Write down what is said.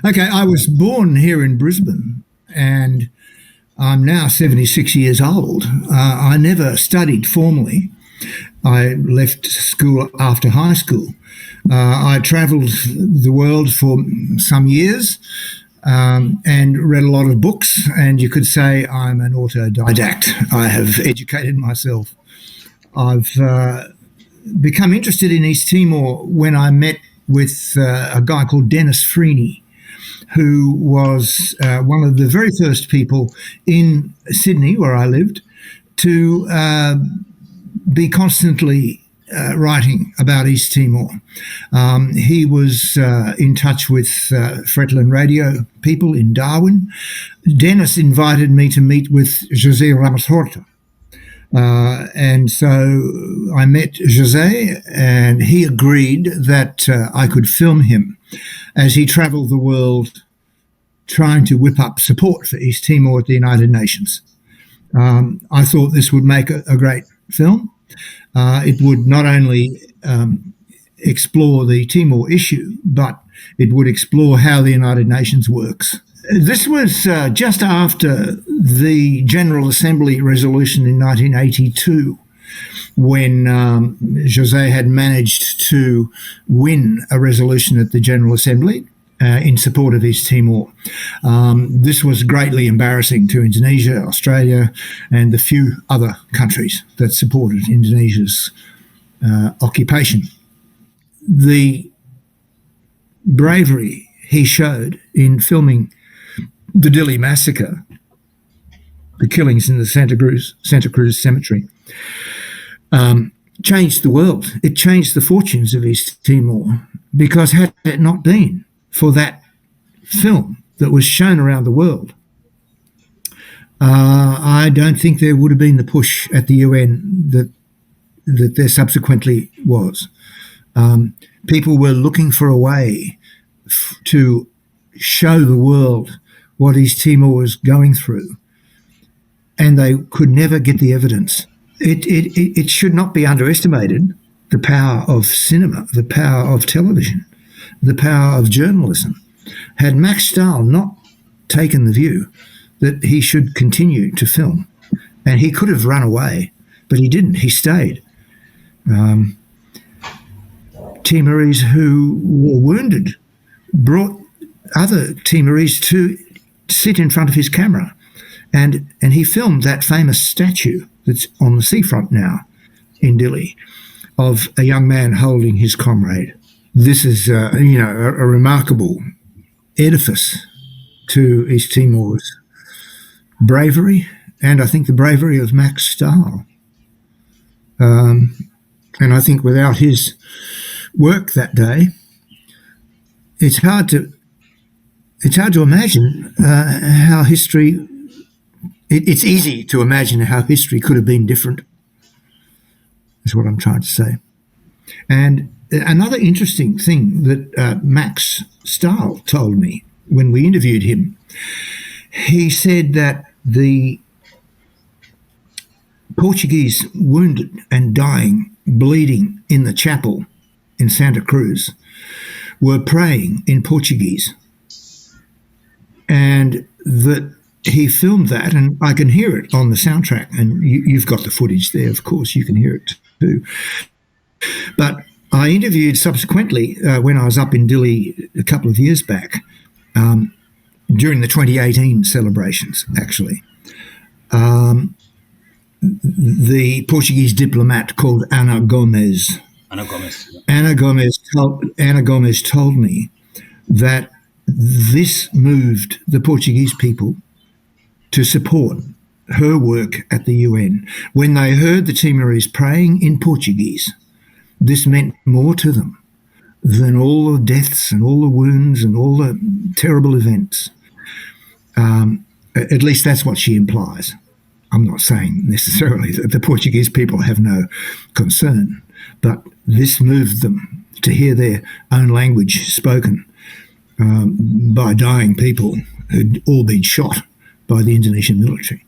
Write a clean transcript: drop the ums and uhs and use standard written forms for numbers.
Okay, I was born here in Brisbane, and I'm now 76 years old. I never studied formally. I left school after high school. I travelled the world for some years and read a lot of books, and you could say I'm an autodidact. I have educated myself. I've become interested in East Timor when I met with a guy called Gil Scrine, who was one of the very first people in Sydney, where I lived, to be constantly writing about East Timor. He was in touch with Fretlin radio people in Darwin. Dennis invited me to meet with José Ramos Horta. And so I met José, and he agreed that I could film him as he travelled the world trying to whip up support for East Timor at the United Nations. I thought this would make a great film. It would not only explore the Timor issue, but it would explore how the United Nations works. This was just after the General Assembly resolution in 1982, when José had managed to win a resolution at the General Assembly in support of East Timor. This was greatly embarrassing to Indonesia, Australia, and the few other countries that supported Indonesia's occupation. The bravery he showed in filming the Dili massacre, the killings in the Santa Cruz cemetery, changed the world. It changed the fortunes of East Timor, because had it not been for that film that was shown around the world, I don't think there would have been the push at the UN that there subsequently was. People were looking for a way to show the world what East Timor was going through, and they could never get the evidence. It should not be underestimated, the power of cinema, the power of television, the power of journalism. Had Max Stahl not taken the view that he should continue to film, and he could have run away, but he didn't, he stayed. Timorese who were wounded brought other Timorese to sit in front of his camera, and he filmed that famous statue that's on the seafront now in Dili of a young man holding his comrade. This is a remarkable edifice to East Timor's bravery, and I think the bravery of Max Stahl. And I think without his work that day, it's hard to imagine how history. It's easy to imagine how history could have been different, is what I'm trying to say. And another interesting thing that Max Stahl told me when we interviewed him, he said that the Portuguese wounded and dying, bleeding in the chapel in Santa Cruz were praying in Portuguese, and that he filmed that, and I can hear it on the soundtrack, and you've got the footage there, of course, you can hear it too. But I interviewed subsequently when I was up in Dili a couple of years back, during the 2018 celebrations, actually. The Portuguese diplomat called Ana Gomes. Ana Gomes told me that this moved the Portuguese people to support her work at the UN. When they heard the Timorese praying in Portuguese, this meant more to them than all the deaths and all the wounds and all the terrible events. At least that's what she implies. I'm not saying necessarily that the Portuguese people have no concern, but this moved them to hear their own language spoken by dying people who'd all been shot by the Indonesian military.